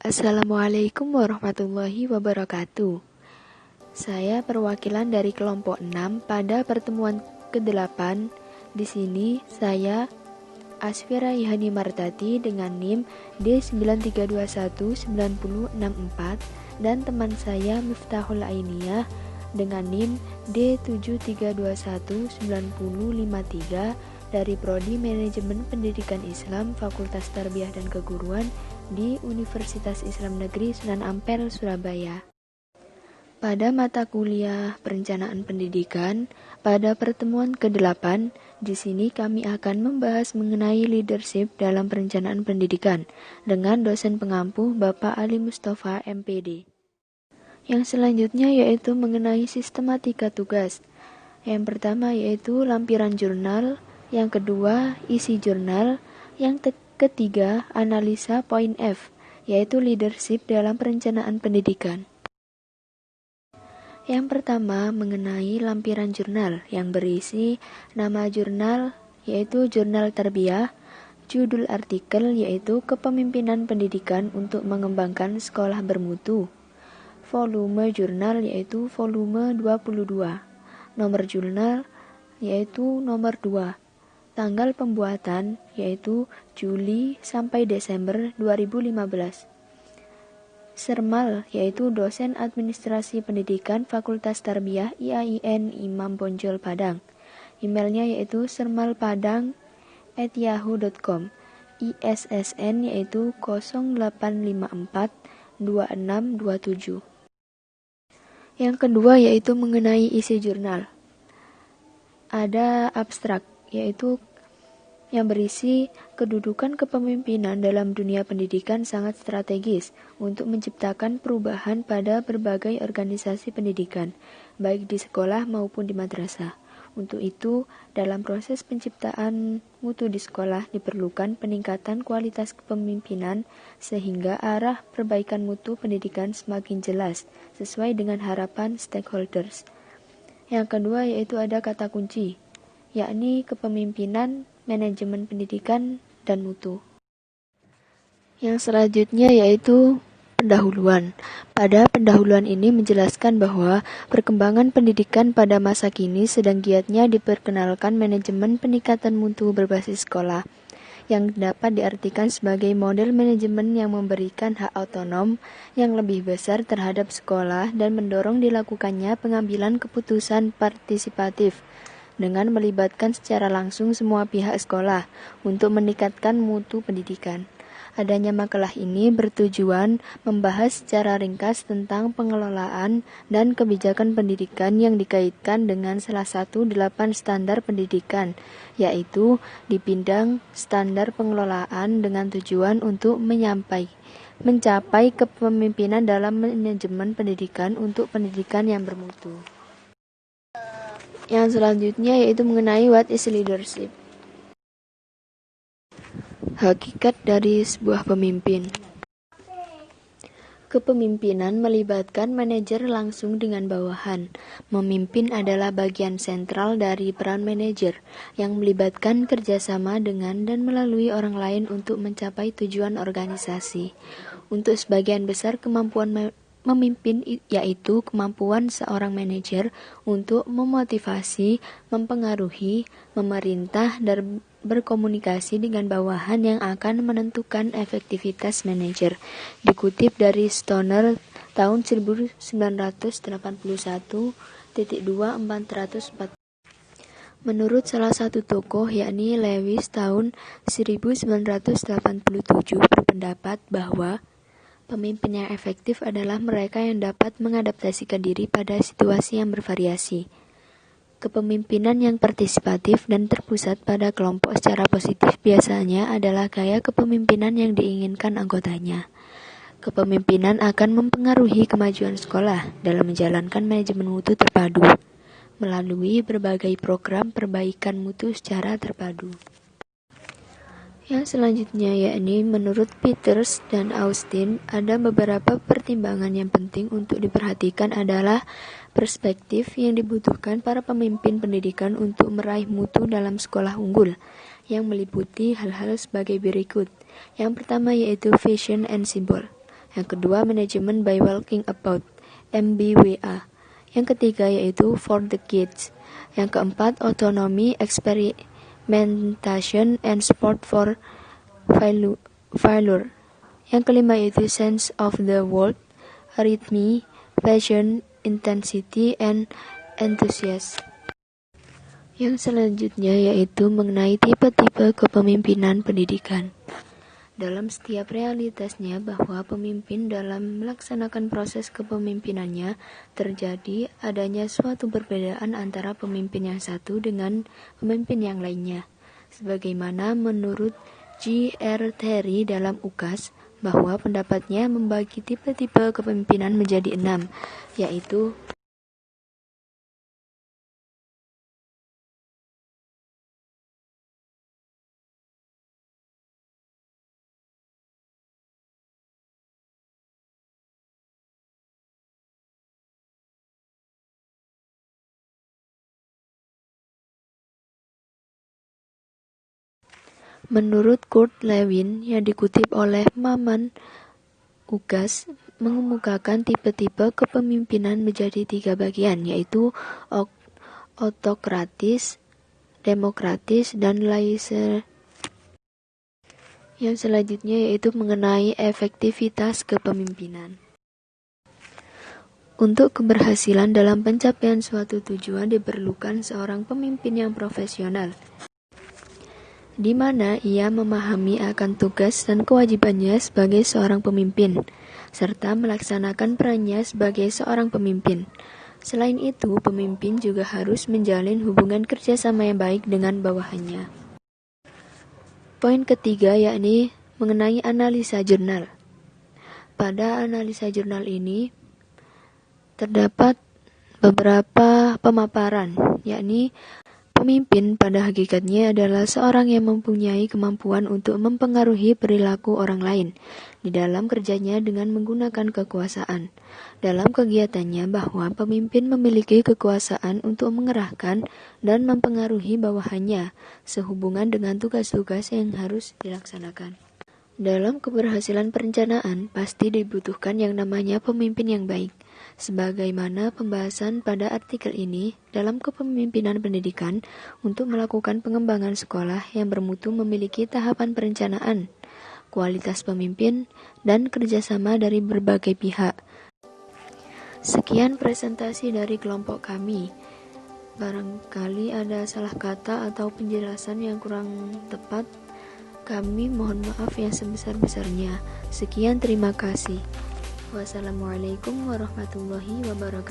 Assalamualaikum warahmatullahi wabarakatuh. Saya perwakilan dari kelompok 6 pada pertemuan ke-8. Di sini saya Asfira Ihani Martati dengan NIM D93219064 dan teman saya Miftahul Ainiyah dengan NIM D73219053 dari Prodi Manajemen Pendidikan Islam Fakultas Tarbiyah dan Keguruan di Universitas Islam Negeri Sunan Ampel, Surabaya. Pada mata kuliah Perencanaan Pendidikan, pada pertemuan ke-8, di sini kami akan membahas mengenai leadership dalam perencanaan pendidikan dengan dosen pengampu Bapak Ali Mustafa MPD. Yang selanjutnya yaitu mengenai sistematika tugas. Yang pertama yaitu lampiran jurnal, yang kedua isi jurnal, yang ketiga analisa poin F, yaitu leadership dalam perencanaan pendidikan. Yang pertama mengenai lampiran jurnal yang berisi nama jurnal yaitu Jurnal Tarbiyah, judul artikel yaitu Kepemimpinan Pendidikan untuk Mengembangkan Sekolah Bermutu, volume jurnal yaitu volume 22, nomor jurnal yaitu nomor 2, tanggal pembuatan yaitu Juli sampai Desember 2015. Sermal yaitu dosen administrasi pendidikan Fakultas Tarbiyah IAIN Imam Bonjol Padang. Emailnya yaitu sermalpadang@yahoo.com. ISSN yaitu 08542627. Yang kedua yaitu mengenai isi jurnal. Ada abstrak yaitu yang berisi kedudukan kepemimpinan dalam dunia pendidikan sangat strategis untuk menciptakan perubahan pada berbagai organisasi pendidikan, baik di sekolah maupun di madrasah. Untuk itu, dalam proses penciptaan mutu di sekolah diperlukan peningkatan kualitas kepemimpinan sehingga arah perbaikan mutu pendidikan semakin jelas sesuai dengan harapan stakeholders. Yang kedua yaitu ada kata kunci, yakni kepemimpinan, manajemen pendidikan, dan mutu. Yang selanjutnya yaitu pendahuluan. Pada pendahuluan ini menjelaskan bahwa perkembangan pendidikan pada masa kini sedang giatnya diperkenalkan manajemen peningkatan mutu berbasis sekolah, yang dapat diartikan sebagai model manajemen yang memberikan hak otonom yang lebih besar terhadap sekolah dan mendorong dilakukannya pengambilan keputusan partisipatif dengan melibatkan secara langsung semua pihak sekolah untuk meningkatkan mutu pendidikan. Adanya makalah ini bertujuan membahas secara ringkas tentang pengelolaan dan kebijakan pendidikan yang dikaitkan dengan salah satu 8 standar pendidikan, yaitu di bidang standar pengelolaan dengan tujuan untuk mencapai kepemimpinan dalam manajemen pendidikan untuk pendidikan yang bermutu. Yang selanjutnya yaitu mengenai what is leadership. Hakikat dari sebuah pemimpin. Kepemimpinan melibatkan manajer langsung dengan bawahan. Memimpin adalah bagian sentral dari peran manajer yang melibatkan kerjasama dengan dan melalui orang lain untuk mencapai tujuan organisasi. Untuk sebagian besar kemampuan memimpin yaitu kemampuan seorang manajer untuk memotivasi, mempengaruhi, memerintah, dan berkomunikasi dengan bawahan yang akan menentukan efektivitas manajer. Dikutip dari Stoner tahun 1981.2.404. Menurut salah satu tokoh yakni Lewis tahun 1987 berpendapat bahwa pemimpin yang efektif adalah mereka yang dapat mengadaptasikan diri pada situasi yang bervariasi. Kepemimpinan yang partisipatif dan terpusat pada kelompok secara positif biasanya adalah gaya kepemimpinan yang diinginkan anggotanya. Kepemimpinan akan mempengaruhi kemajuan sekolah dalam menjalankan manajemen mutu terpadu melalui berbagai program perbaikan mutu secara terpadu. Yang selanjutnya yakni menurut Peters dan Austin ada beberapa pertimbangan yang penting untuk diperhatikan adalah perspektif yang dibutuhkan para pemimpin pendidikan untuk meraih mutu dalam sekolah unggul yang meliputi hal-hal sebagai berikut. Yang pertama yaitu vision and symbol. Yang kedua, Management by Walking About, MBWA. Yang ketiga yaitu For the Kids. Yang keempat, Autonomy, Experimentation, and Sport for Failure. Yang kelima yaitu Sense of the World, Rhythm, Passion, Intensity, and Enthusiasm. Yang selanjutnya yaitu mengenai tipe-tipe kepemimpinan pendidikan. Dalam setiap realitasnya bahwa pemimpin dalam melaksanakan proses kepemimpinannya terjadi adanya suatu perbedaan antara pemimpin yang satu dengan pemimpin yang lainnya. Sebagaimana menurut G.R. Terry dalam UKAS, bahwa pendapatnya membagi tipe-tipe kepemimpinan menjadi 6, yaitu menurut Kurt Lewin yang dikutip oleh Maman UKAS, mengemukakan tipe-tipe kepemimpinan menjadi 3 bagian, yaitu autokratis, demokratis, dan laissez. Yang selanjutnya yaitu mengenai efektivitas kepemimpinan. Untuk keberhasilan dalam pencapaian suatu tujuan diperlukan seorang pemimpin yang profesional, di mana ia memahami akan tugas dan kewajibannya sebagai seorang pemimpin, serta melaksanakan perannya sebagai seorang pemimpin. Selain itu, pemimpin juga harus menjalin hubungan kerjasama yang baik dengan bawahannya. Poin ketiga yakni mengenai analisa jurnal. Pada analisa jurnal ini terdapat beberapa pemaparan, yakni pemimpin pada hakikatnya adalah seorang yang mempunyai kemampuan untuk mempengaruhi perilaku orang lain di dalam kerjanya dengan menggunakan kekuasaan. Dalam kegiatannya bahwa pemimpin memiliki kekuasaan untuk mengerahkan dan mempengaruhi bawahannya sehubungan dengan tugas-tugas yang harus dilaksanakan. Dalam keberhasilan perencanaan pasti dibutuhkan yang namanya pemimpin yang baik. Sebagaimana pembahasan pada artikel ini, dalam kepemimpinan pendidikan untuk melakukan pengembangan sekolah yang bermutu memiliki tahapan perencanaan, kualitas pemimpin, dan kerjasama dari berbagai pihak. Sekian presentasi dari kelompok kami. Barangkali ada salah kata atau penjelasan yang kurang tepat, kami mohon maaf yang sebesar-besarnya. Sekian, terima kasih. Wassalamualaikum warahmatullahi wabarakatuh.